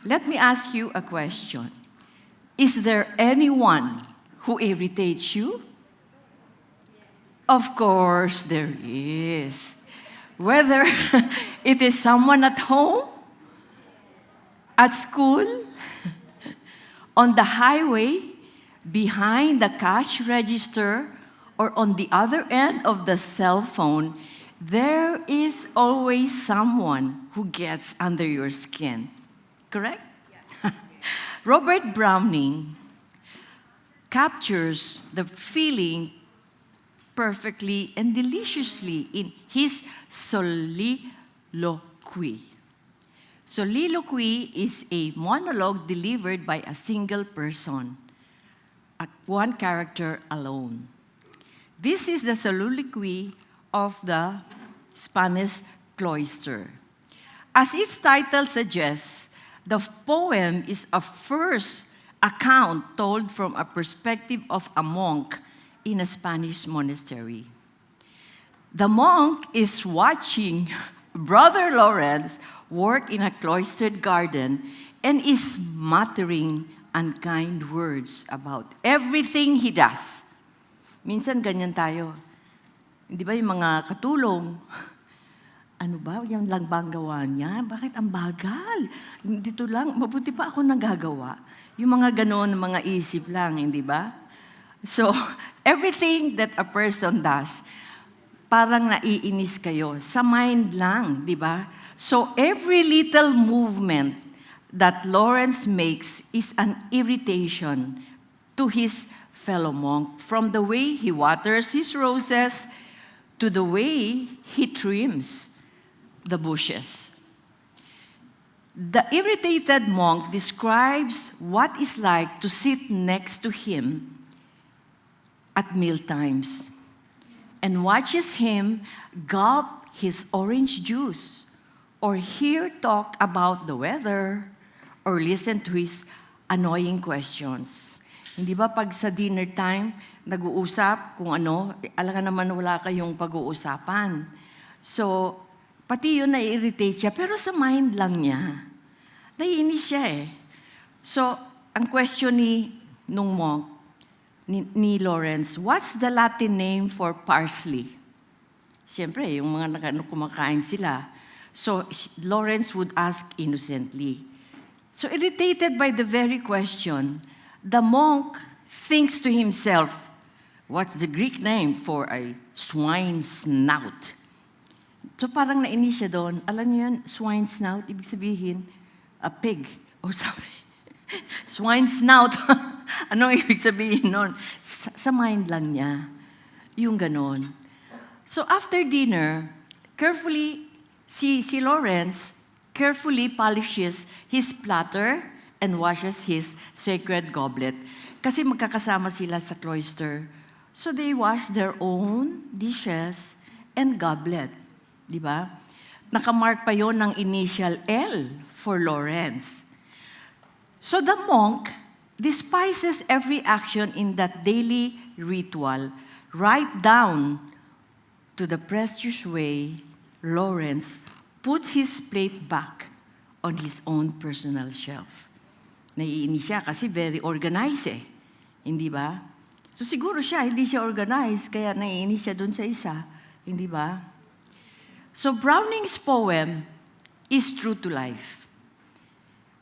Let me ask you a question. Is there anyone who irritates you? Of course, there is. Whether it is someone at home, at school, on the highway, behind the cash register, or on the other end of the cell phone, there is always someone who gets under your skin. Correct? Yeah. Robert Browning captures the feeling perfectly and deliciously in his soliloquy. Soliloquy is a monologue delivered by a single person, one character alone. This is the soliloquy of the Spanish cloister. As its title suggests, the poem is a first account told from a perspective of a monk in a Spanish monastery. The monk is watching Brother Lawrence work in a cloistered garden and is muttering unkind words about everything he does. Minsan ganyan tayo. Hindi ba yung mga katulong? Ano ba? Yan lang bang gawa niya? Bakit ang bagal? Dito lang, mabuti pa ako nagagawa. Yung mga ganon, mga isip lang, hindi ba? So, everything that a person does, parang naiinis kayo. Sa mind lang, di ba? So, every little movement that Lawrence makes is an irritation to his fellow monk, from the way he waters his roses to the way he trims the bushes. The irritated monk describes what it's like to sit next to him at mealtimes and watches him gulp his orange juice or hear talk about the weather or listen to his annoying questions. Hindi ba pag sa dinner time, nag-uusap kung ano, alam naman wala kayong pag-uusapan. So, pati yun na-irritate siya, pero sa mind lang niya. Naiinis siya eh. So, ang question nung monk, ni Lawrence, what's the Latin name for parsley? Siyempre, yung mga kumakain sila. So, Lawrence would ask innocently. So, irritated by the very question, the monk thinks to himself, what's the Greek name for a swine snout? So parang nainis siya doon. Alam niyo yun, swine snout, ibig sabihin, a pig or something. Swine snout. Anong ibig sabihin nun? Sa mind lang niya. Yung ganon. So after dinner, carefully, si Lawrence carefully polishes his platter and washes his sacred goblet. Kasi magkakasama sila sa cloister. So they wash their own dishes and goblet. Di ba? Nakamark pa yon ng initial L for Lawrence. So the monk despises every action in that daily ritual, right down to the precious way Lawrence puts his plate back on his own personal shelf. Naiinis siya kasi very organized eh. Hindi ba? So siguro siya, hindi siya organized, kaya naiinis siya dun sa isa. Hindi ba? So Browning's poem is true to life.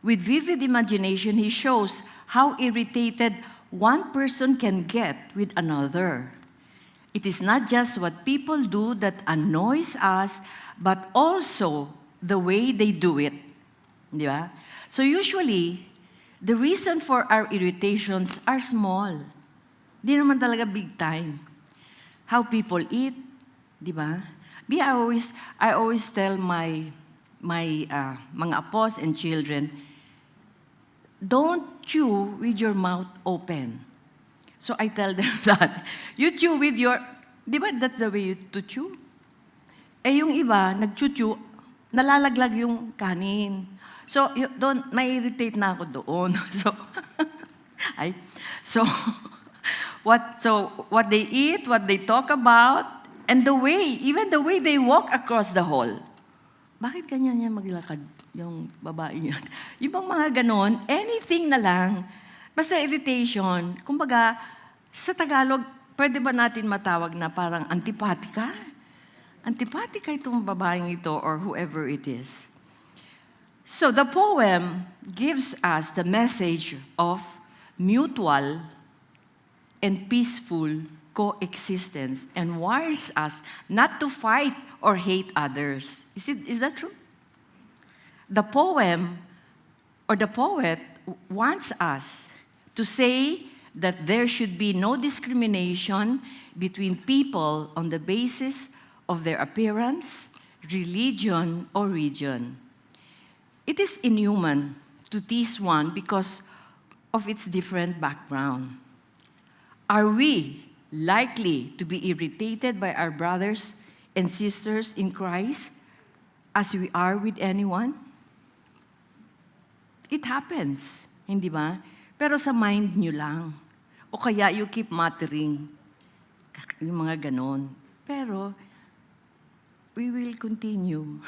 With vivid imagination, he shows how irritated one person can get with another. It is not just what people do that annoys us, but also the way they do it. Di ba? So usually, the reason for our irritations are small. Di naman talaga big time. How people eat, di ba? I always tell my mga apos and children, don't chew with your mouth open. So I tell them that. You chew with your, di ba that's the way to chew? Eh yung iba, nag-chew, nalalaglag yung kanin. So, may-irritate na ako doon. So, what they eat, what they talk about, and even the way they walk across the hall. bakit ganyan yan maglakad yung babae yan? Yung bang mga ganon, anything na lang, basta irritation. Kumbaga, sa Tagalog, pwede ba natin matawag na parang antipatika? Antipatika itong babaeng ito or whoever it is. So the poem gives us the message of mutual and peaceful coexistence and warns us not to fight or hate others. Is that true? The poem or the poet wants us to say that there should be no discrimination between people on the basis of their appearance, religion, or region. It is inhuman to tease one because of its different background. Are we likely to be irritated by our brothers and sisters in Christ as we are with anyone? It happens, hindi ba? Pero sa mind nyo lang. O kaya you keep muttering. Yung mga ganon. Pero, we will continue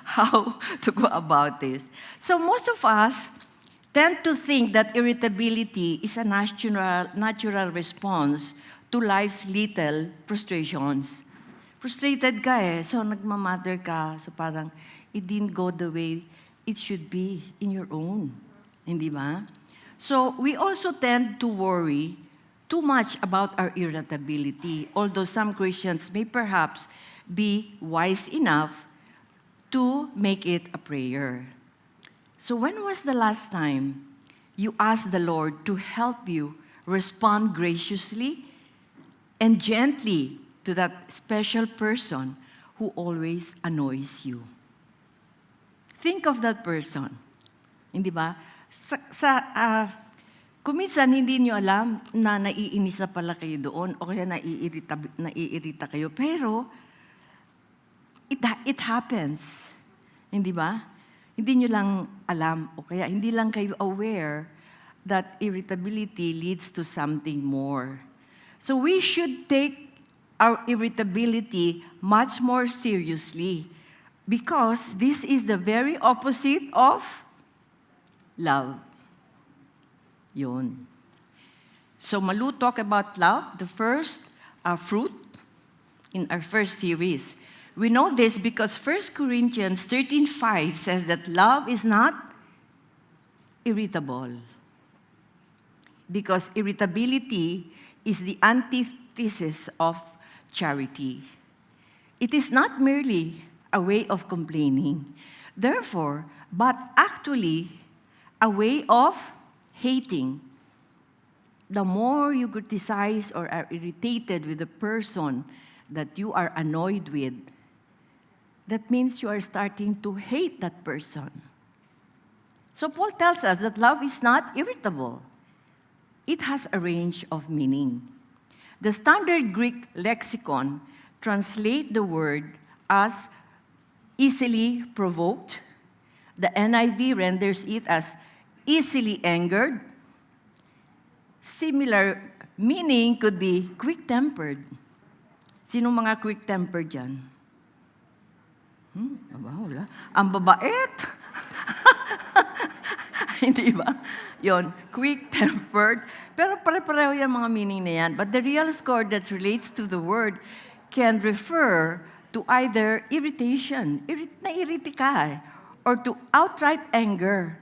how to go about this. So most of us tend to think that irritability is a natural response to life's little frustrations. Frustrated ka so nagmamatter ka. So parang, it didn't go the way it should be in your own. Hindi ba? So we also tend to worry too much about our irritability, although some Christians may perhaps be wise enough to make it a prayer. So when was the last time you asked the Lord to help you respond graciously and gently to that special person who always annoys you? Think of that person. Hindi ba? Kung minsan hindi nyo alam na naiinis na pala kayo doon o kaya naiirita kayo, pero it happens. Hindi ba? Hindi nyo lang alam o kaya hindi lang kayo aware that irritability leads to something more. So we should take our irritability much more seriously because this is the very opposite of love. Yun. So Malu talk about love, the first fruit in our first series. We know this because 1 Corinthians 13:5 says that love is not irritable. Because irritability is the antithesis of charity. It is not merely a way of complaining, therefore, but actually a way of hating. The more you criticize or are irritated with the person that you are annoyed with, that means you are starting to hate that person. So Paul tells us that love is not irritable. It has a range of meaning. The standard Greek lexicon translates the word as easily provoked. The NIV renders it as easily angered. Similar meaning could be quick-tempered. Sino mga quick-tempered dyan? Wala. Ang babait. Hindi ba? Yon, quick-tempered. Pero pare-pareho yung mga meaning na yan. But the real score that relates to the word can refer to either irritation, na-irriti ka, or to outright anger.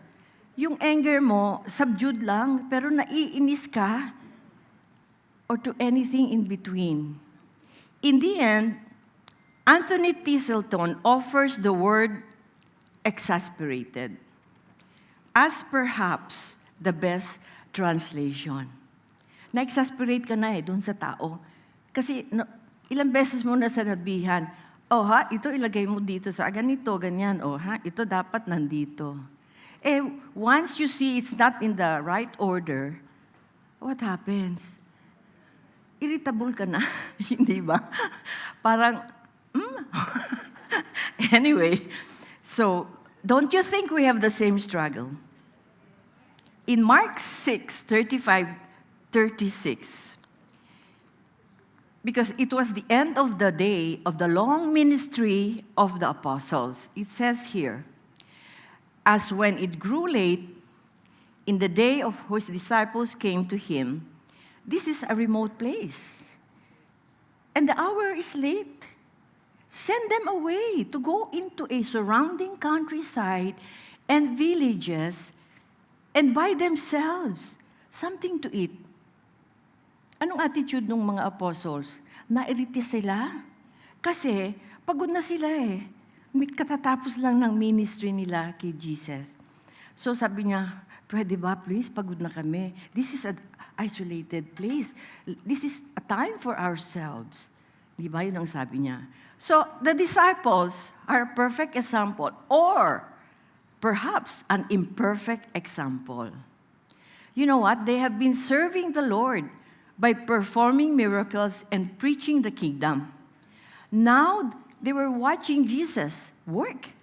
Yung anger mo, subdued lang, pero naiinis ka, or to anything in between. In the end, Anthony Thistleton offers the word exasperated as perhaps the best translation. Na-exasperate ka na doon sa tao. Kasi ilang beses mo na sanabihan, ito ilagay mo dito sa ganito, ganyan. Ito dapat nandito. Once you see it's not in the right order, what happens? Irritable ka na, hindi ba? Parang, Anyway, so don't you think we have the same struggle? In Mark 6:35-36, because it was the end of the day of the long ministry of the apostles. It says here, as when it grew late, in the day of whose disciples came to him, this is a remote place, and the hour is late. Send them away to go into a surrounding countryside and villages and buy themselves something to eat. Anong attitude ng mga apostles? Nairite sila? Kasi pagod na sila eh. May katatapos lang ng ministry nila kay Jesus. So sabi niya, pwede ba please, pagod na kami. This is an isolated place. This is a time for ourselves. Di ba? Yun ang sabi niya. So the disciples are a perfect example, or perhaps an imperfect example. You know what? They have been serving the Lord by performing miracles and preaching the kingdom. Now, they were watching Jesus work,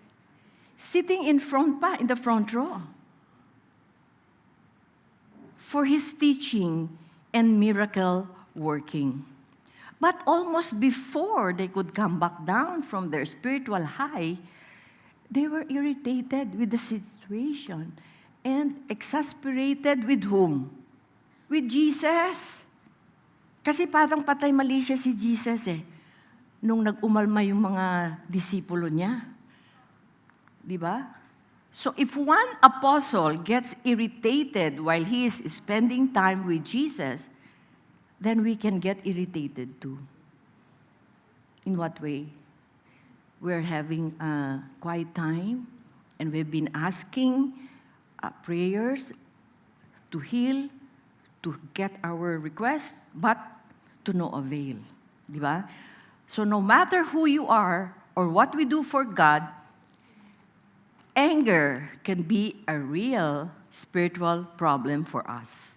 sitting in the front row, for his teaching and miracle working. But almost before they could come back down from their spiritual high, they were irritated with the situation and exasperated with whom? With Jesus. Kasi parang patay mali siya si Jesus eh, nung nag-umalma yung mga disipulo niya. Di ba? So if one apostle gets irritated while he is spending time with Jesus, then we can get irritated too. In what way? We're having a quiet time, and we've been asking prayers to heal, to get our request, but to no avail. Di ba? So no matter who you are or what we do for God, anger can be a real spiritual problem for us.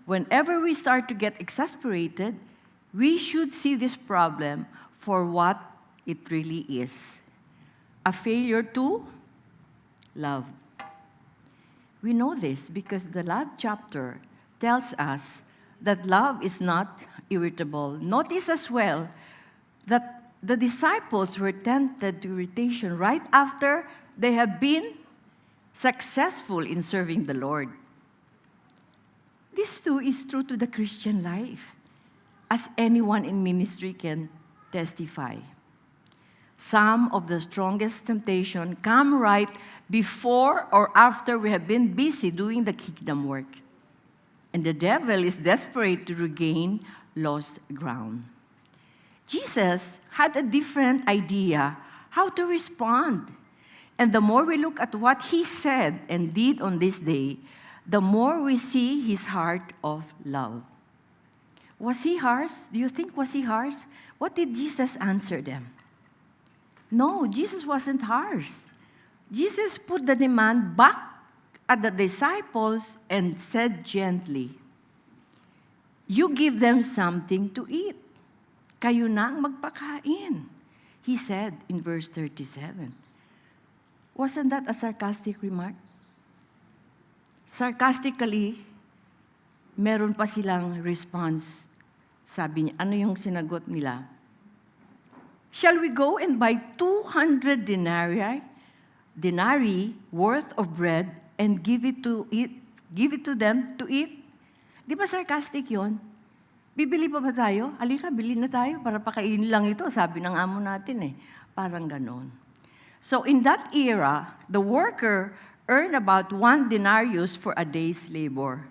Whenever we start to get exasperated, we should see this problem for what it really is. A failure to love. We know this because the love chapter tells us that love is not irritable. Notice as well that the disciples were tempted to irritation right after they have been successful in serving the Lord. This too is true to the Christian life, as anyone in ministry can testify. Some of the strongest temptation come right before or after we have been busy doing the kingdom work, and the devil is desperate to regain lost ground. Jesus had a different idea how to respond, and the more we look at what he said and did on this day, the more we see his heart of love. Was he harsh? Do you think was he harsh? What did Jesus answer them? No, Jesus wasn't harsh. Jesus put the demand back at the disciples and said gently, "You give them something to eat. Kayo na ang magpakain," he said in verse 37. Wasn't that a sarcastic remark? Sarcastically, meron pa silang response. Sabi niya, ano yung sinagot nila? "Shall we go and buy 200 denarii worth of bread and give it to them to eat?" Di ba sarcastic yun? Bibili pa ba tayo? Halika, bili na tayo para pakainin lang ito. Sabi ng amo natin eh. Parang ganon. So in that era, the worker earned about 1 denarius for a day's labor.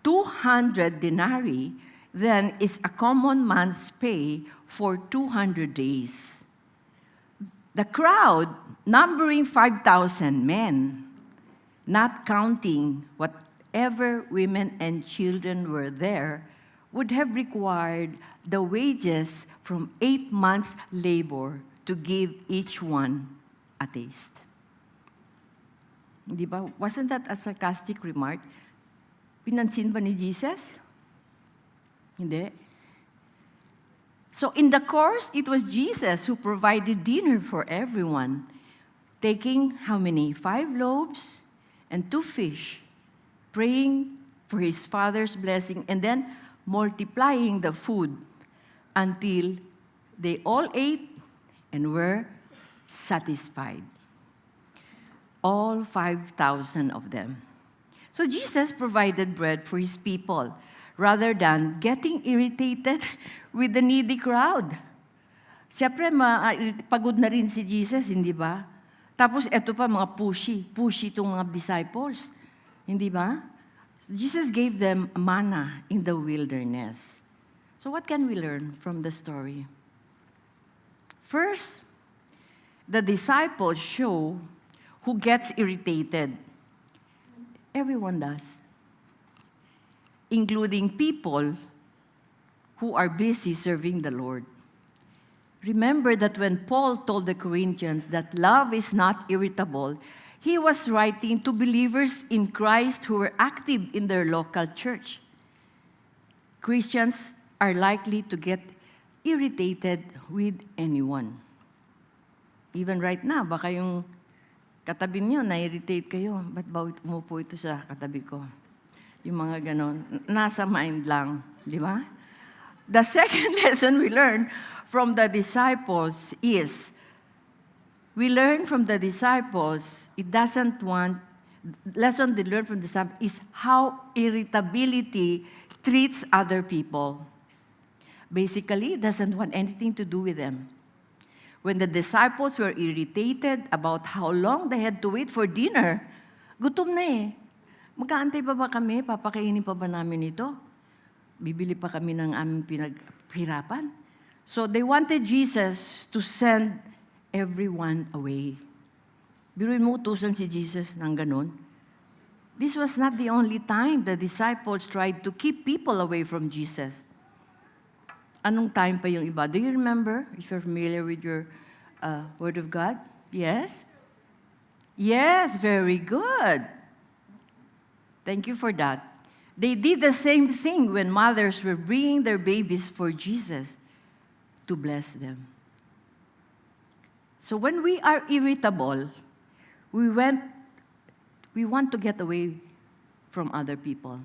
200 denarii then is a common man's pay for 200 days. The crowd, numbering 5,000 men, not counting whatever women and children were there, would have required the wages from 8 months' labor to give each one a taste. Di ba? Wasn't that a sarcastic remark? Pinansin ba ni Jesus? Hindi. So in the course, it was Jesus who provided dinner for everyone, taking how many? 5 loaves and 2 fish, praying for his Father's blessing, and then multiplying the food until they all ate and were satisfied. All 5,000 of them. So Jesus provided bread for his people rather than getting irritated with the needy crowd. Siyempre, pagod na rin si Jesus, hindi ba? Tapos eto pa, mga pushy itong mga disciples. Hindi ba? Jesus gave them manna in the wilderness. So what can we learn from the story? First, the disciples show who gets irritated. Everyone does. Including people who are busy serving the Lord. Remember that when Paul told the Corinthians that love is not irritable, he was writing to believers in Christ who were active in their local church. Christians are likely to get irritated with anyone. Even right now, baka yung katabi niyo, na-irritate kayo. Ba't ba umupo ito sa katabi ko? Yung mga ganon. Nasa mind lang. Di ba? The second lesson we learn from the disciples is, lesson they learn from the disciples is how irritability treats other people. Basically, it doesn't want anything to do with them. When the disciples were irritated about how long they had to wait for dinner, gutom na eh. Magkaantay pa ba kami? Papakainin pa ba namin ito? Bibili pa kami ng aming pinaghirapan? So they wanted Jesus to send everyone away. Biruin mo, utusan si Jesus ng ganun. This was not the only time the disciples tried to keep people away from Jesus. Anong time pa yung iba? Do you remember, if you're familiar with your Word of God? Yes? Yes, very good. Thank you for that. They did the same thing when mothers were bringing their babies for Jesus to bless them. So when we are irritable, we want to get away from other people.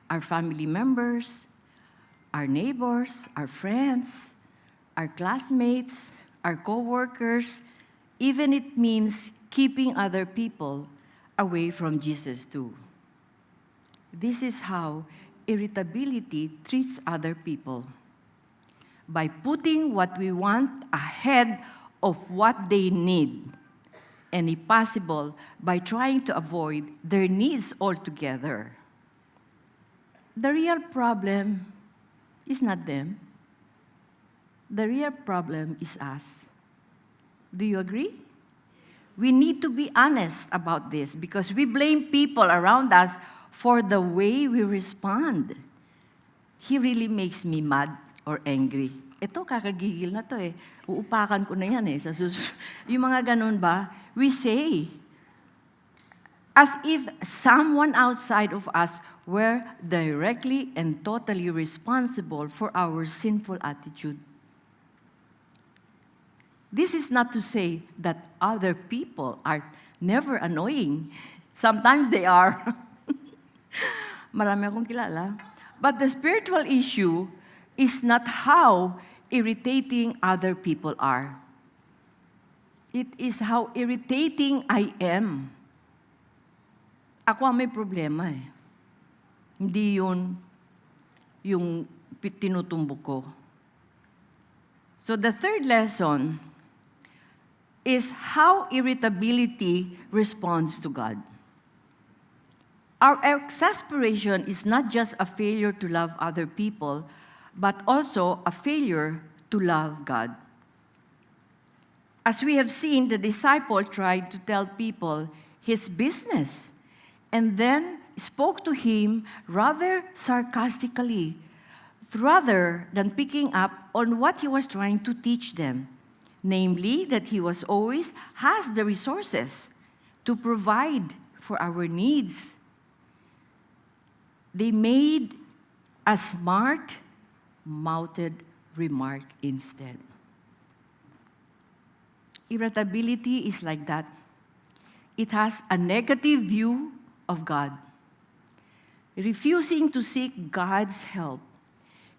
Our family members, our neighbors, our friends, our classmates, our co-workers, even it means keeping other people away from Jesus too. This is how irritability treats other people. By putting what we want ahead of what they need, and if possible, by trying to avoid their needs altogether. The real problem is not them. The real problem is us. Do you agree? We need to be honest about this because we blame people around us for the way we respond. He really makes me mad or angry. Ito, kakagigil na to eh. Uupakan ko na yan eh. Sa yung mga ganun ba, we say, as if someone outside of us were directly and totally responsible for our sinful attitude. This is not to say that other people are never annoying. Sometimes they are. Marami akong kilala. But the spiritual issue is not how irritating other people are. It is how irritating I am. Ako ang may problema eh. Hindi yun yung tinutumbok ko. So the third lesson is how irritability responds to God. Our exasperation is not just a failure to love other people, but also a failure to love God. As we have seen, the disciple tried to tell people his business and then spoke to him rather sarcastically, rather than picking up on what he was trying to teach them, namely that he was always has the resources to provide for our needs. They made a smart-mouthed remark instead. Irritability is like that. It has a negative view of God. Refusing to seek God's help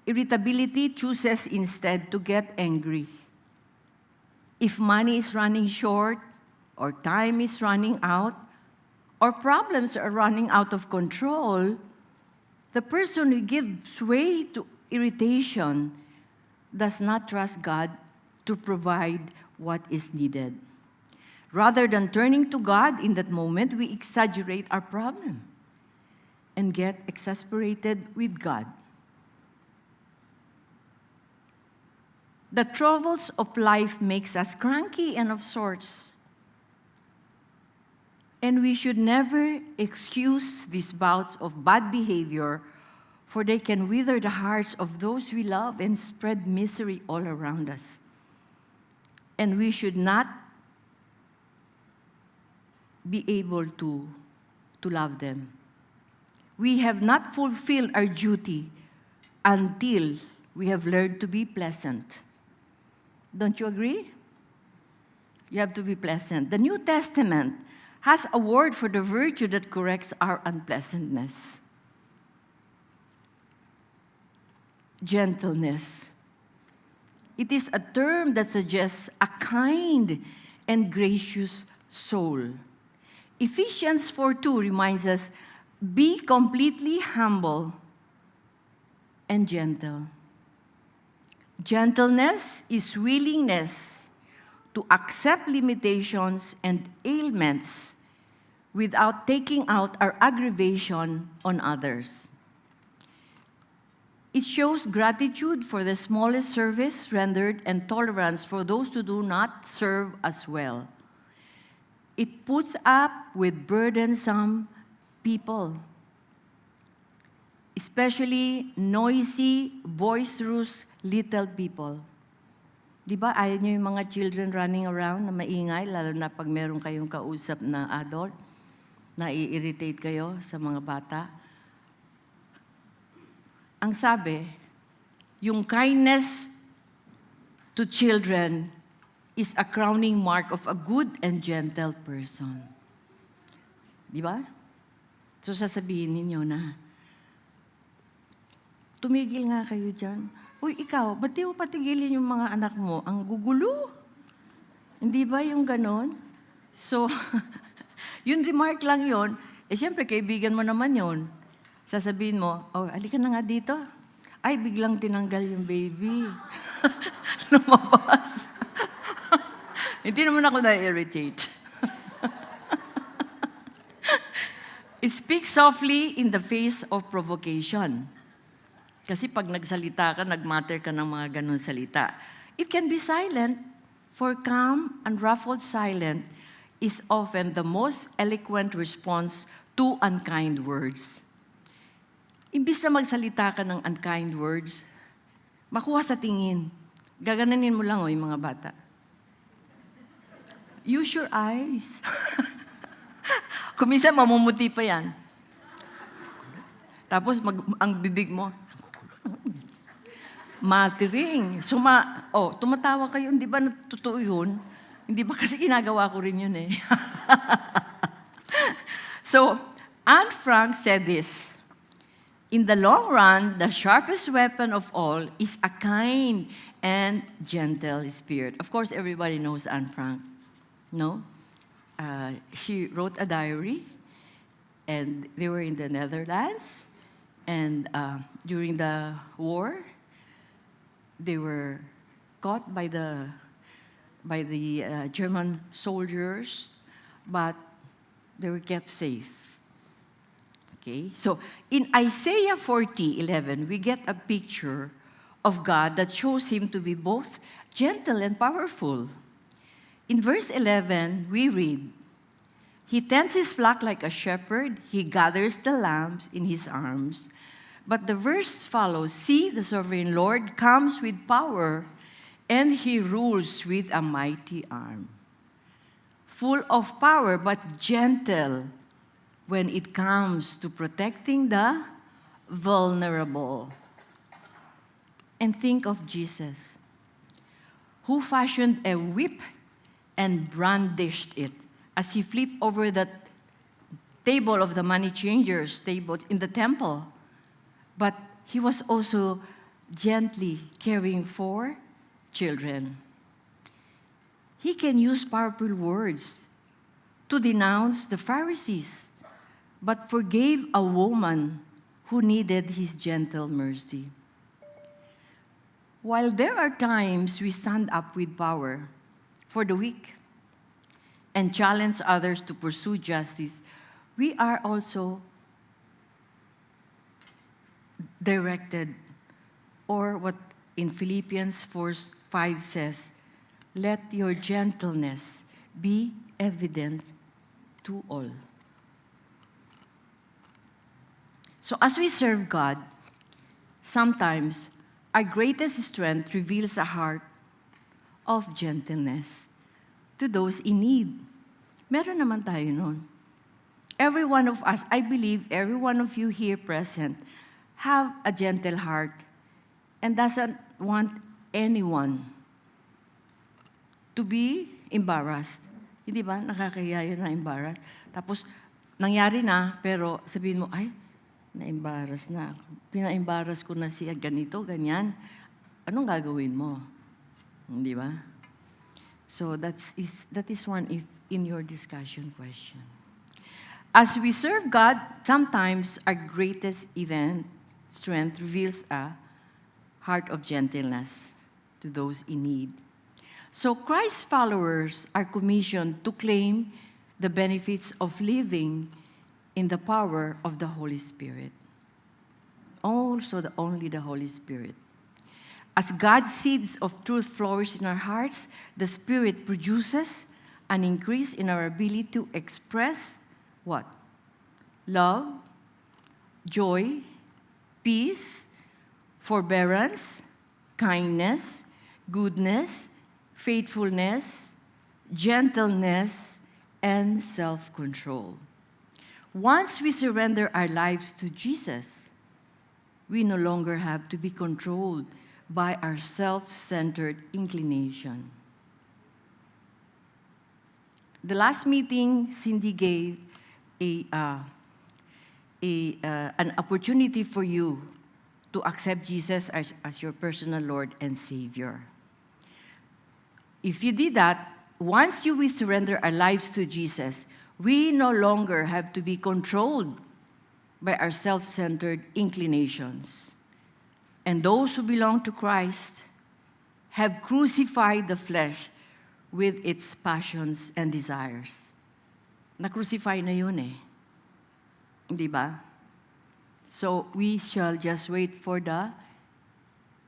irritability chooses instead to get angry. If money is running short, or time is running out, or problems are running out of control, the person who gives way to irritation does not trust God to provide what is needed. Rather than turning to God in that moment, we exaggerate our problem and get exasperated with God. The troubles of life makes us cranky and of sorts. And we should never excuse these bouts of bad behavior, for they can wither the hearts of those we love and spread misery all around us. And we should not be able to love them. We have not fulfilled our duty until we have learned to be pleasant. Don't you agree? You have to be pleasant. The New Testament has a word for the virtue that corrects our unpleasantness. Gentleness. It is a term that suggests a kind and gracious soul. Ephesians 4:2 reminds us, be completely humble and gentle. Gentleness is willingness to accept limitations and ailments without taking out our aggravation on others. It shows gratitude for the smallest service rendered and tolerance for those who do not serve as well. It puts up with burdensome people, especially noisy, boisterous little people. Di ba ayaw niyo yung mga children running around na maingay, lalo na pag meron kayong kausap na adult, na-irritate kayo sa mga bata? Ang sabi, yung kindness to children is a crowning mark of a good and gentle person. Di ba? So sasabihin ninyo na, tumigil nga kayo dyan. Uy, ikaw, ba't di mo patigilin yung mga anak mo? Ang gugulo. Hindi ba yung ganon? So, yung remark lang yon, siyempre, kaibigan mo naman yon. Sasabihin mo, oh, halika na nga dito. Ay, biglang tinanggal yung baby. Lumabas. Hindi naman ako na-irritate. It speaks softly in the face of provocation. Kasi pag nagsalita ka, nagmatter ka ng mga ganun salita. It can be silent, for calm, unruffled silence is often the most eloquent response to unkind words. Imbis na magsalita ka ng unkind words, makuha sa tingin. Gagananin mo lang yung mga bata. Use your eyes. Kung minsan, mamumuti pa yan. Tapos ang bibig mo, matering. Tumatawa kayo, hindi ba totoo yun? Hindi ba kasi ginagawa ko rin yun eh. So, Anne Frank said this, in the long run, the sharpest weapon of all is a kind and gentle spirit. Of course, everybody knows Anne Frank, no? She wrote a diary, and they were in the Netherlands, and during the war, they were caught by the German soldiers, but they were kept safe. Okay, so in Isaiah 40:11, we get a picture of God that shows Him to be both gentle and powerful. In verse 11, we read, He tends His flock like a shepherd. He gathers the lambs in His arms. But the verse follows, see, the sovereign Lord comes with power, and He rules with a mighty arm. Full of power, but gentle when it comes to protecting the vulnerable. And think of Jesus, who fashioned a whip and brandished it as He flipped over the table of the money changers' tables in the temple. But He was also gently caring for children. He can use powerful words to denounce the Pharisees, but forgave a woman who needed his gentle mercy. While there are times we stand up with power for the weak and challenge others to pursue justice, we are also directed, or what in Philippians 4:5 says, let your gentleness be evident to all. So as we serve God, sometimes our greatest strength reveals a heart of gentleness to those in need. Meron naman tayo nun. Every one of us, I believe every one of you here present, have a gentle heart and doesn't want anyone to be embarrassed. Hindi ba? Nakakahiya yun na embarrassed. Tapos, nangyari na, pero sabihin mo, ay, na-embarrass na ako. Pina-embarrass ko na siya ganito, ganyan. Anong gagawin mo? Hindi ba? So that is one in your discussion question. As we serve God, sometimes our greatest strength reveals a heart of gentleness to those in need. So Christ's followers are commissioned to claim the benefits of living in the power of the Holy Spirit. Only the Holy Spirit. As God's seeds of truth flourish in our hearts, the Spirit produces an increase in our ability to express what? Love, joy, peace, forbearance, kindness, goodness, faithfulness, gentleness, and self-control. Once we surrender our lives to Jesus, we no longer have to be controlled by our self-centered inclination. The last meeting, Cindy gave an opportunity for you to accept Jesus as your personal Lord and Savior. If you did that, once we surrender our lives to Jesus, we no longer have to be controlled by our self-centered inclinations. And those who belong to Christ have crucified the flesh with its passions and desires. Na-crucify na yun eh. Di ba? So we shall just wait for the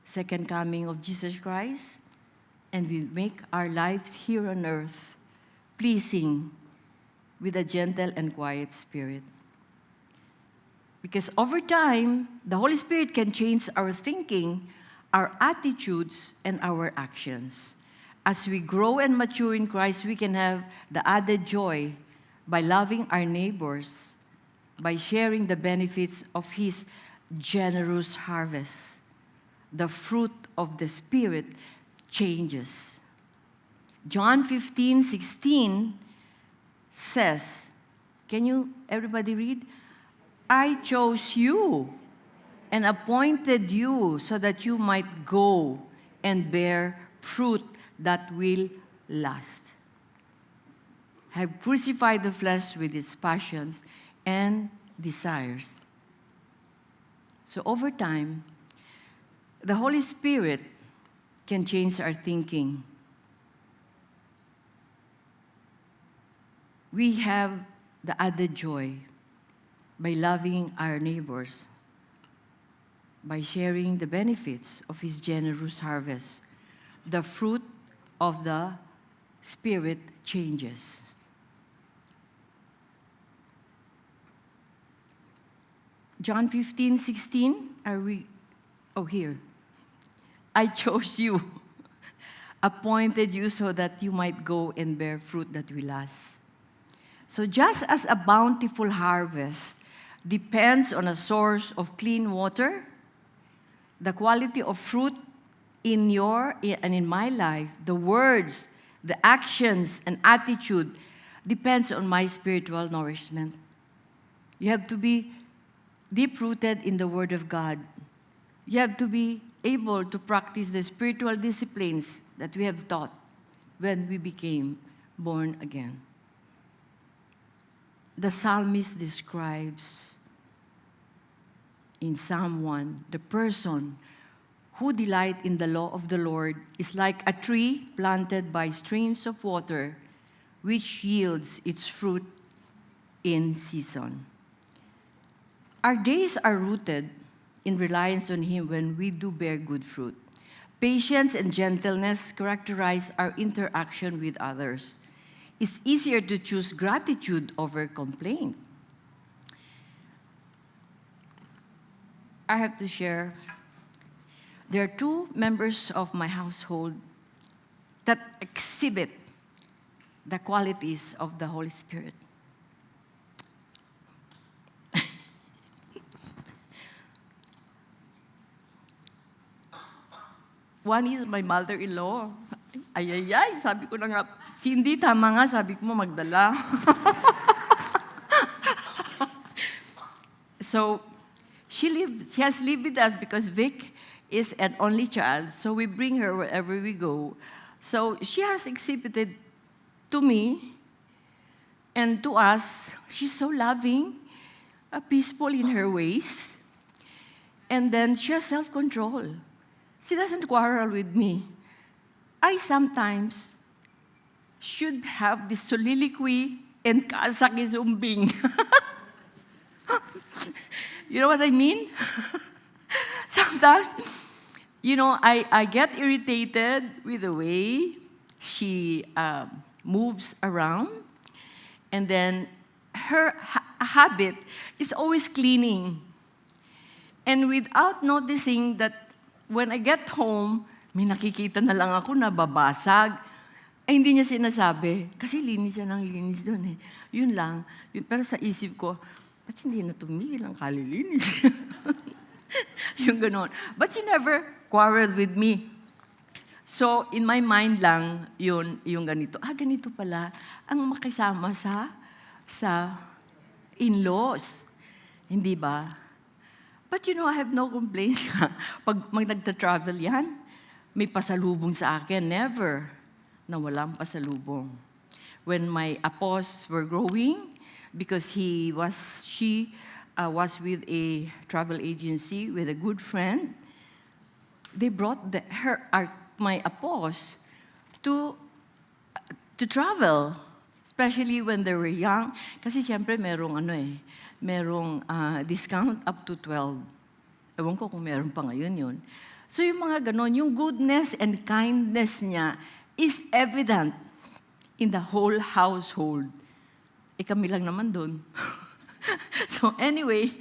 second coming of Jesus Christ, and we make our lives here on earth pleasing with a gentle and quiet spirit. Because over time, the Holy Spirit can change our thinking, our attitudes, and our actions. As we grow and mature in Christ, we can have the added joy by loving our neighbors, by sharing the benefits of His generous harvest. The fruit of the Spirit changes. John 15:16 says, can you, everybody read? I chose you and appointed you so that you might go and bear fruit that will last. Have crucified the flesh with its passions and desires. So over time, the Holy Spirit can change our thinking. We have the added joy by loving our neighbors, by sharing the benefits of His generous harvest. The fruit of the Spirit changes. John 15:16, are we? Oh, here. I chose you, appointed you so that you might go and bear fruit that will last. So just as a bountiful harvest depends on a source of clean water, the quality of fruit in your and in my life, the words, the actions, and attitude depends on my spiritual nourishment. You have to be deep-rooted in the Word of God. You have to be able to practice the spiritual disciplines that we have taught when we became born again. The psalmist describes in Psalm 1, the person who delight in the law of the Lord is like a tree planted by streams of water, which yields its fruit in season. Our days are rooted in reliance on Him when we do bear good fruit. Patience and gentleness characterize our interaction with others. It's easier to choose gratitude over complaint. I have to share, there are two members of my household that exhibit the qualities of the Holy Spirit. One is my mother-in-law. Ay, sabi ko na nga, Cindy, tama nga, sabi ko mo magdala. So, she has lived with us because Vic is an only child, so we bring her wherever we go. So, she has exhibited to me and to us, she's so loving, peaceful in her ways, and then she has self-control. She doesn't quarrel with me. I sometimes should have this soliloquy and kasakizumbing. You know what I mean? Sometimes, I get irritated with the way she moves around. And then her habit is always cleaning. And without noticing that when I get home, may nakikita na lang ako na babasag. Ay, hindi niya sinasabi. Kasi linis siya ng linis doon eh. Yun lang. Pero sa isip ko, ba't hindi na tumigil ang kalilinis? Yung ganon. But she never quarreled with me. So, in my mind lang, yung ganito. Ganito pala ang makisama sa in-laws. Hindi ba? But I have no complaints. Pag nagta-travel yan, may pasalubong sa akin. Never na walang pasalubong. When my apos were growing, because she was with a travel agency with a good friend, they brought my apos to travel, especially when they were young. Kasi siyempre merong discount up to 12. Ewan ko kung meron pa ngayon yun. So yung mga ganon, yung goodness and kindness niya is evident in the whole household. Kami lang naman doon. So anyway,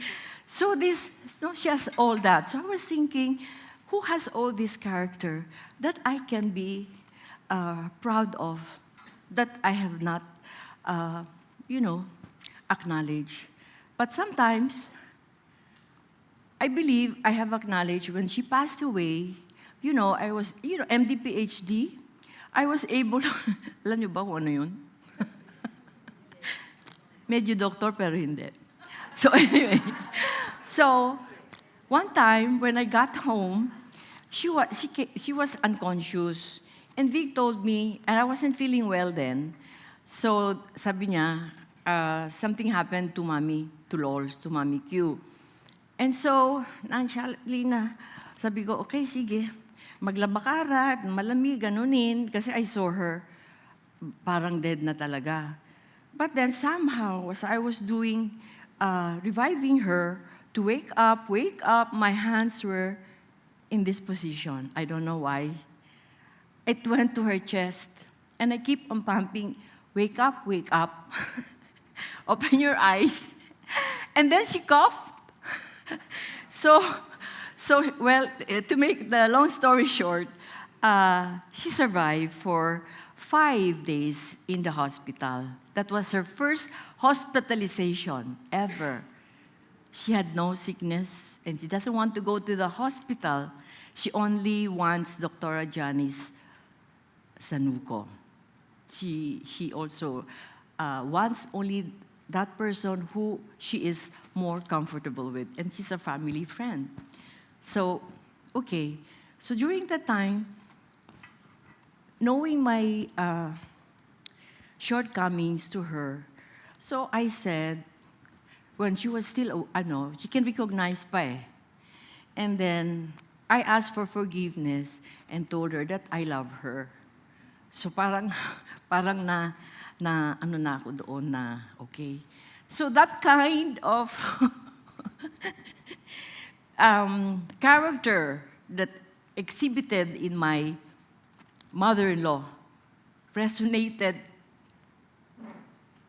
she has all that. So I was thinking, who has all this character that I can be proud of, that I have not, acknowledged. But sometimes, I believe I have acknowledged when she passed away, I was, MD, PhD, I was able, alam niyo ba kung ano yun? Medyo doktor, pero hindi. So anyway, one time when I got home, she was unconscious. And Vic told me, and I wasn't feeling well then, so sabi niya, something happened to Mommy, to Lols, to Mommy Q. And so, nonchalantly na, sabi ko, okay, sige, maglabakarat, malamig, ganunin, kasi I saw her, parang dead na talaga. But then somehow, as I was doing, reviving her to wake up, my hands were in this position. I don't know why. It went to her chest, and I keep on pumping, wake up, open your eyes. And then she coughed. So, to make the long story short, she survived for 5 days in the hospital. That was her first hospitalization ever. She had no sickness, and she doesn't want to go to the hospital. She only wants Dr. Janice Sanuco. She also wants only that person who she is more comfortable with, and she's a family friend. So, okay, So during that time, knowing my shortcomings to her, so I said, when she was still, she can recognize pa eh. And then, I asked for forgiveness and told her that I love her. So parang na ako doon na, okay. So that kind of character that exhibited in my mother-in-law resonated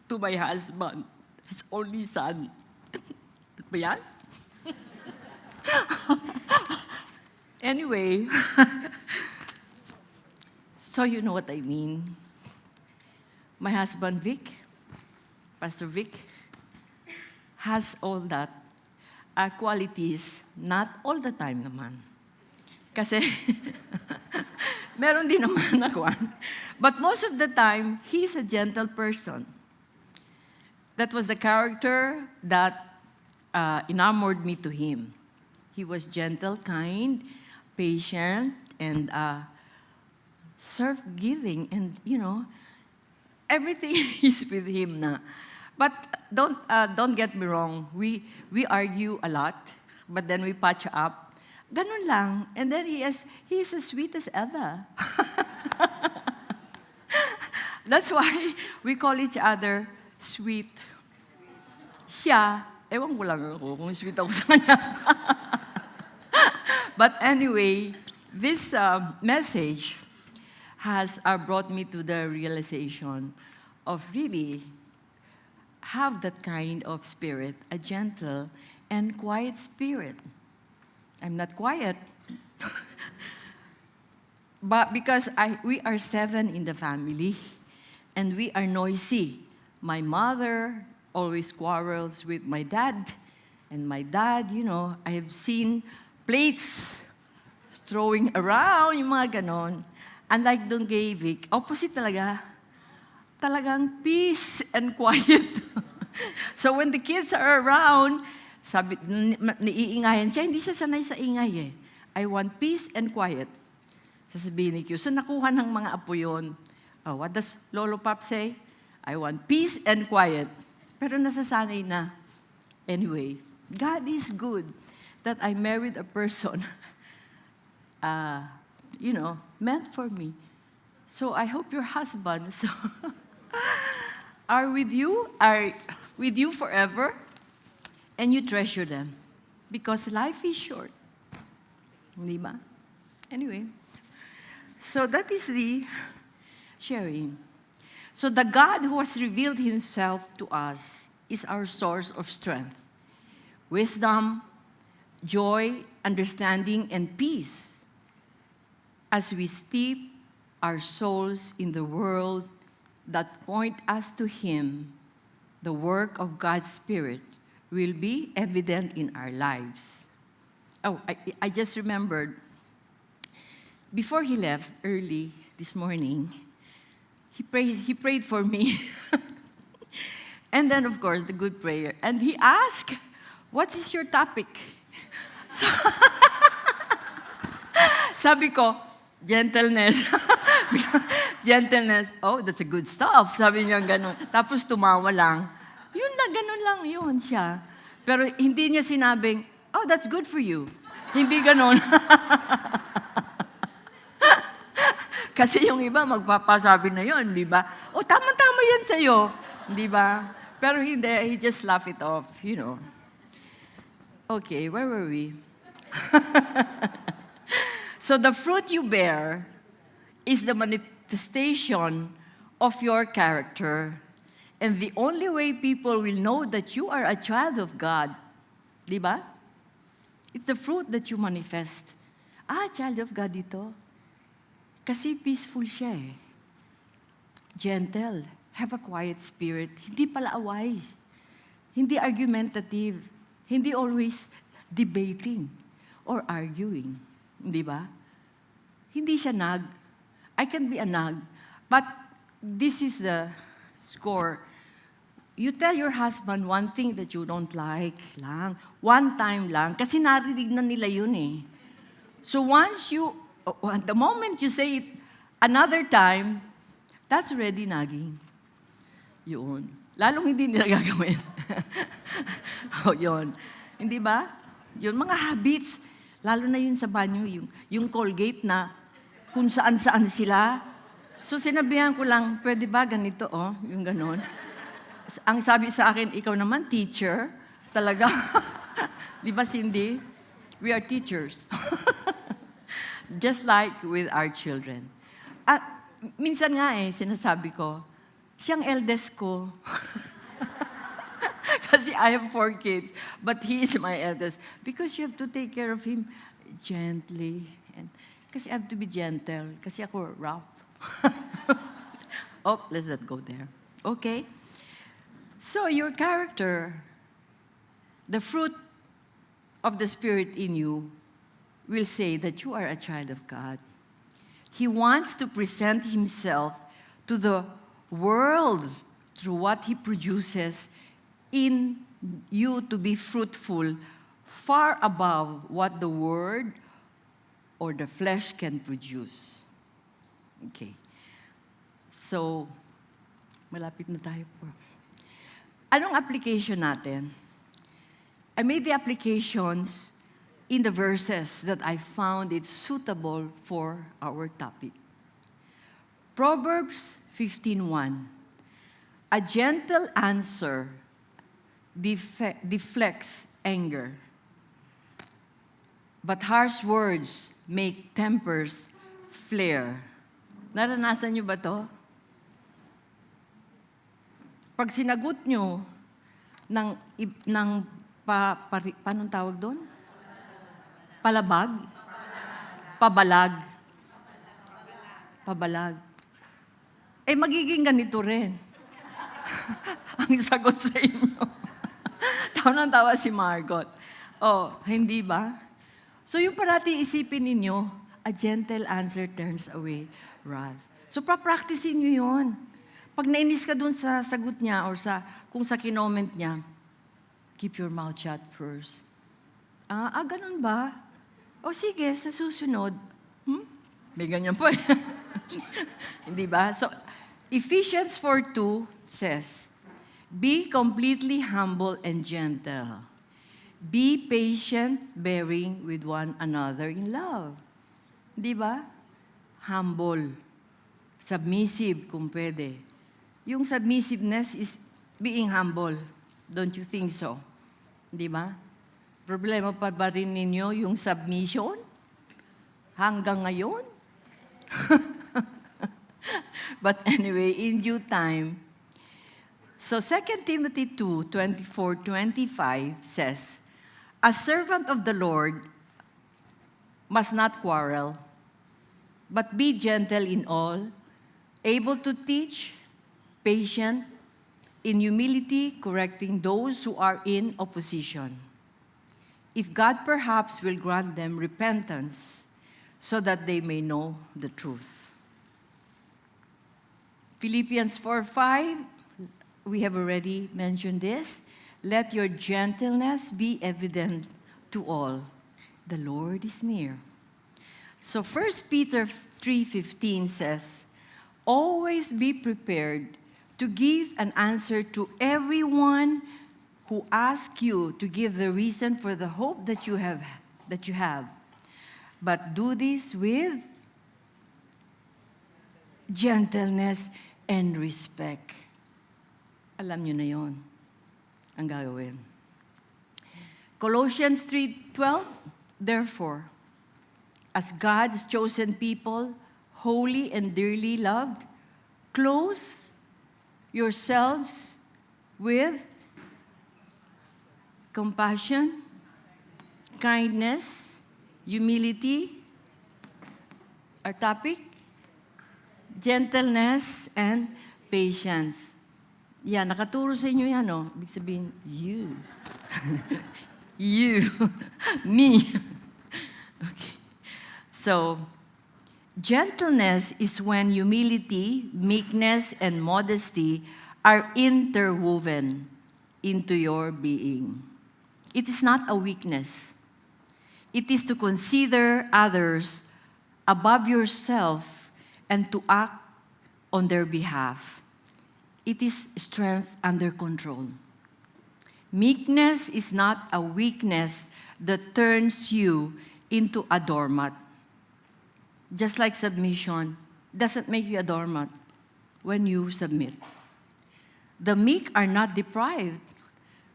to my husband, his only son. Ba yan? Anyway, so you know what I mean. My husband, Vic, Pastor Vic, has all that qualities, not all the time naman. Kasi, meron din naman ako. But most of the time, he's a gentle person. That was the character that enamored me to him. He was gentle, kind, patient, and self-giving, and everything is with him na. But don't get me wrong. We argue a lot, but then we patch up. Ganun lang, and then he is as sweet as ever. That's why we call each other sweet. Siya, ewan ko lang ako kung sweet ako sa kanya. But anyway, this message has brought me to the realization of really have that kind of spirit, a gentle and quiet spirit. I'm not quiet, but because we are 7 in the family, and we are noisy. My mother always quarrels with my dad, and my dad, I have seen plates throwing around, yung mga ganon. Unlike Don Gay Vic, opposite talaga. Talagang peace and quiet. So when the kids are around, sabi, naiingayan siya, hindi siya sanay sa ingay eh. I want peace and quiet. Sasabihin ni Q. So nakuha ng mga apo yun. Oh, what does Lolo Pop say? I want peace and quiet. Pero nasasanay na. Anyway, God is good that I married a person, meant for me. So I hope your husbands are with you forever, and you treasure them. Because life is short. Di ba? Anyway, so that is the sharing. So the God who has revealed himself to us is our source of strength, wisdom, joy, understanding, and peace as we steep our souls in the world that point us to him. The work of God's Spirit will be evident in our lives. Oh, I just remembered, before he left early this morning, he prayed for me. And then, of course, the good prayer. And he asked, what is your topic? Sabi ko, gentleness. Gentleness. Oh, that's a good stuff. Sabi niya gano'n. Tapos tumawa lang. Yun lang, gano'n lang yun siya. Pero hindi niya sinabing, oh, that's good for you. Hindi gano'n. Kasi yung iba magpapasabi na yun, di ba? Oh, tama-tama yan sa'yo. Di ba? Pero hindi, he just laughed it off, Okay, where were we? So the fruit you bear is the manifestation of your character. And the only way people will know that you are a child of God, di ba? It's the fruit that you manifest. Child of God ito. Kasi peaceful siya eh. Gentle. Have a quiet spirit. Hindi pala away. Hindi argumentative. Hindi always debating or arguing. Di ba? Hindi siya nag. I can be a nag. But this is the score. You tell your husband one thing that you don't like lang. One time lang. Kasi narinig na nila yun eh. So once you The moment you say it another time, that's already nagging. Yun. Lalong hindi nila gagawin. Yun. Hindi ba? Yun, mga habits. Lalo na yun sa banyo, yung Colgate na kung saan-saan sila. So sinabihan ko lang, pwede ba ganito, yung ganon. Ang sabi sa akin, ikaw naman, teacher. Talaga. Di ba, Cindy? We are teachers. Just like with our children. At minsan nga sinasabi ko, siyang eldest ko. Kasi I have 4 kids, but he is my eldest. Because you have to take care of him gently. And kasi I have to be gentle. Kasi ako rough. Let's not go there. Okay? So your character, the fruit of the Spirit in you, will say that you are a child of God. He wants to present himself to the world through what he produces in you to be fruitful, far above what the word or the flesh can produce. Okay. So, malapit na tayo po. Anong application natin? I made the applications in the verses that I found it suitable for our topic. Proverbs 15:1. A gentle answer deflects anger, but harsh words make tempers flare. Naranasan niyo ba to? Pag sinagot niyo paano tawag doon? Palabag? Pabalag? Pabalag. Magiging ganito rin. Ang sagot sa inyo. Tawa si Margot. Hindi ba? So yung parati isipin ninyo, a gentle answer turns away wrath. So pra-practicein nyo yun. Pag nainis ka dun sa sagot niya or kung sa kinoment niya, keep your mouth shut first. Ganun ba? Sige, sa susunod. May ganyan po. Hindi ba? So, Ephesians 4:2 says, be completely humble and gentle. Be patient, bearing with one another in love. Di ba? Humble. Submissive, kung pwede. Yung submissiveness is being humble. Don't you think so? Di ba? Problema pa ba rin ninyo yung submission? Hanggang ngayon? But anyway, in due time. So 2 Timothy 2:24-25 says, a servant of the Lord must not quarrel, but be gentle in all, able to teach, patient, in humility correcting those who are in opposition. If God perhaps will grant them repentance so that they may know the truth. Philippians 4:5, we have already mentioned this. Let your gentleness be evident to all. The Lord is near. So 1 Peter 3:15 says, always be prepared to give an answer to everyone who asks you to give the reason for the hope that you have. But do this with gentleness and respect. Alam niyo na yon ang gagawin. Colossians 3:12, therefore, as God's chosen people, holy and dearly loved, clothe yourselves with compassion, kindness, humility, our topic, gentleness, and patience. Yan, nakaturo sa inyo yan, no? Ibig sabihin, you. You. Me. Okay. So, gentleness is when humility, meekness, and modesty are interwoven into your being. It is not a weakness. It is to consider others above yourself and to act on their behalf. It is strength under control. Meekness is not a weakness that turns you into a doormat. Just like submission doesn't make you a doormat when you submit. The meek are not deprived.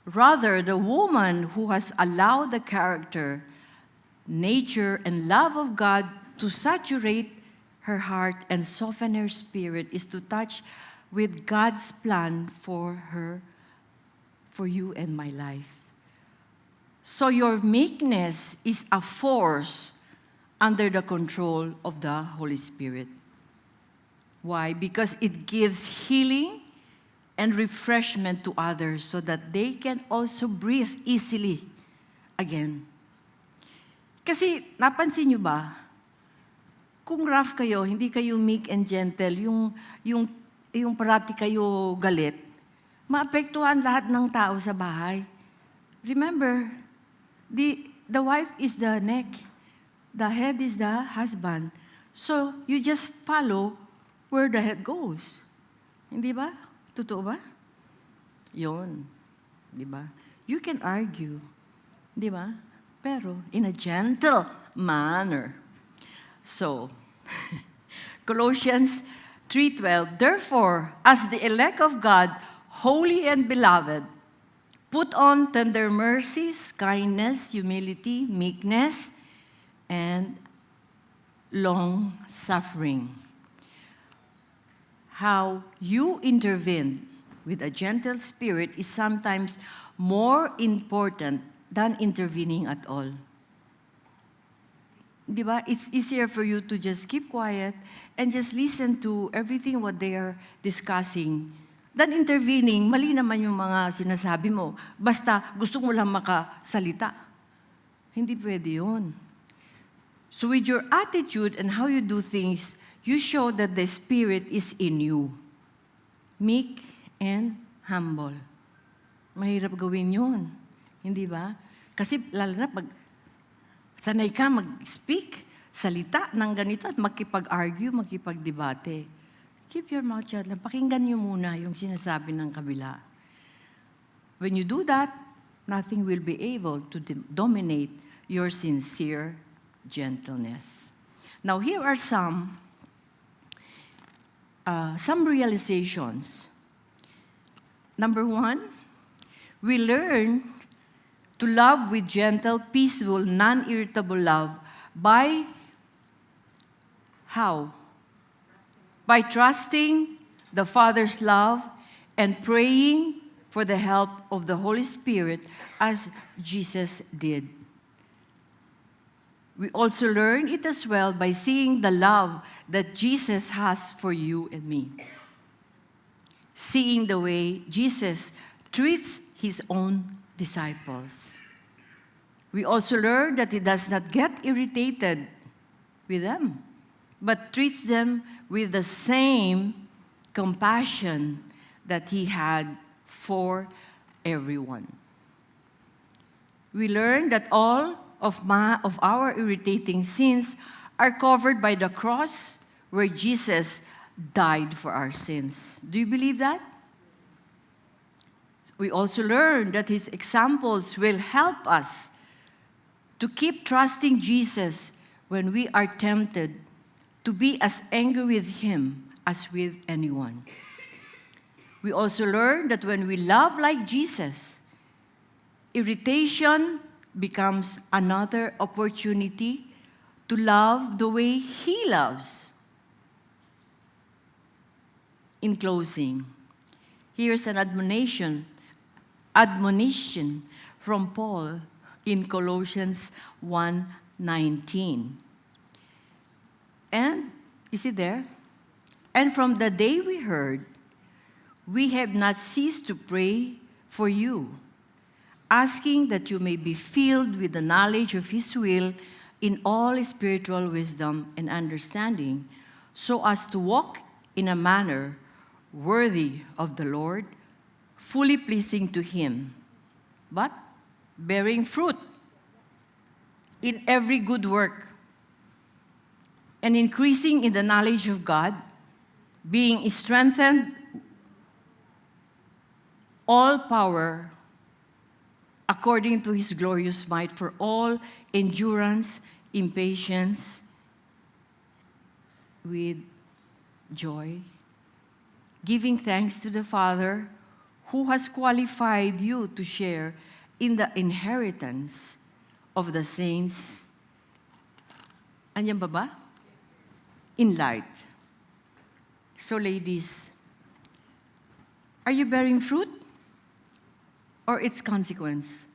Rather, the woman who has allowed the character, nature, and love of God to saturate her heart and soften her spirit is to touch with God's plan for her, for you and my life. So your meekness is a force under the control of the Holy Spirit. Why? Because it gives healing and refreshment to others so that they can also breathe easily again. Kasi napansin nyo ba, kung rough kayo, hindi kayo meek and gentle, yung parati kayo galit, maapektuhan lahat ng tao sa bahay. Remember, the wife is the neck, the head is the husband. So, you just follow where the head goes. Hindi ba? Totoo ba? Yun. Di ba? You can argue. Di ba? Pero in a gentle manner. So, Colossians 3:12, therefore, as the elect of God, holy and beloved, put on tender mercies, kindness, humility, meekness, and long-suffering. How you intervene with a gentle spirit is sometimes more important than intervening at all. Di ba? It's easier for you to just keep quiet and just listen to everything what they are discussing than intervening. Mali naman yung mga sinasabi mo. Basta gusto mo lang makasalita. Hindi pwede yun. So with your attitude and how you do things, you show that the Spirit is in you. Meek and humble. Mahirap gawin yun. Hindi ba? Kasi lalo na pag sanay ka mag-speak, salita ng ganito at makipag-argue, makipag-debate. Keep your mouth shut lang. Pakinggan niyo muna yung sinasabi ng kabila. When you do that, nothing will be able to dominate your sincere gentleness. Now, here are some realizations. Number one, we learn to love with gentle, peaceful, non-irritable love by how? By trusting the Father's love and praying for the help of the Holy Spirit as Jesus did. We also learn it as well by seeing the love that Jesus has for you and me. Seeing the way Jesus treats his own disciples. We also learn that he does not get irritated with them, but treats them with the same compassion that he had for everyone. We learn that all of our irritating sins are covered by the cross where Jesus died for our sins. Do you believe that? We also learn that his examples will help us to keep trusting Jesus when we are tempted to be as angry with him as with anyone. We also learn that when we love like Jesus, irritation becomes another opportunity to love the way he loves. In closing, here's an admonition from Paul in Colossians 1:19. And, is it there? And from the day we heard, we have not ceased to pray for you, asking that you may be filled with the knowledge of his will in all spiritual wisdom and understanding, so as to walk in a manner worthy of the Lord, fully pleasing to him, but bearing fruit in every good work and increasing in the knowledge of God, being strengthened all power according to his glorious might for all endurance, impatience, with joy, giving thanks to the Father who has qualified you to share in the inheritance of the saints. Anyan ba ba? In light. So ladies, are you bearing fruit or its consequence?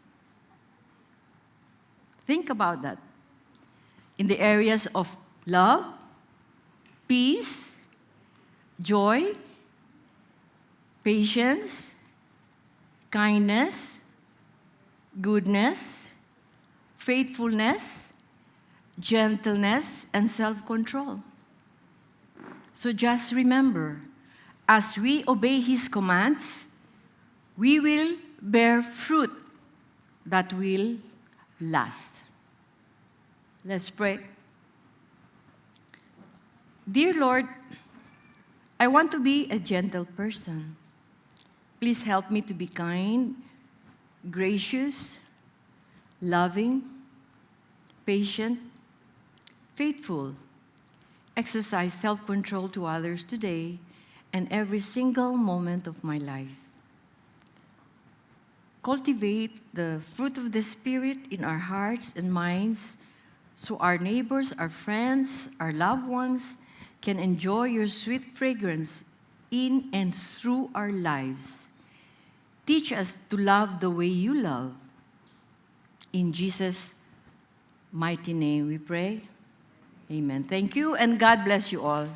Think about that. In the areas of love, peace, joy, patience, kindness, goodness, faithfulness, gentleness, and self-control. So just remember, as we obey his commands, we will bear fruit that will last. Let's pray. Dear Lord, I want to be a gentle person. Please help me to be kind, gracious, loving, patient, faithful. Exercise self-control to others today and every single moment of my life. Cultivate the fruit of the Spirit in our hearts and minds so our neighbors, our friends, our loved ones can enjoy your sweet fragrance in and through our lives. Teach us to love the way you love. In Jesus' mighty name we pray. Amen. Thank you, and God bless you all.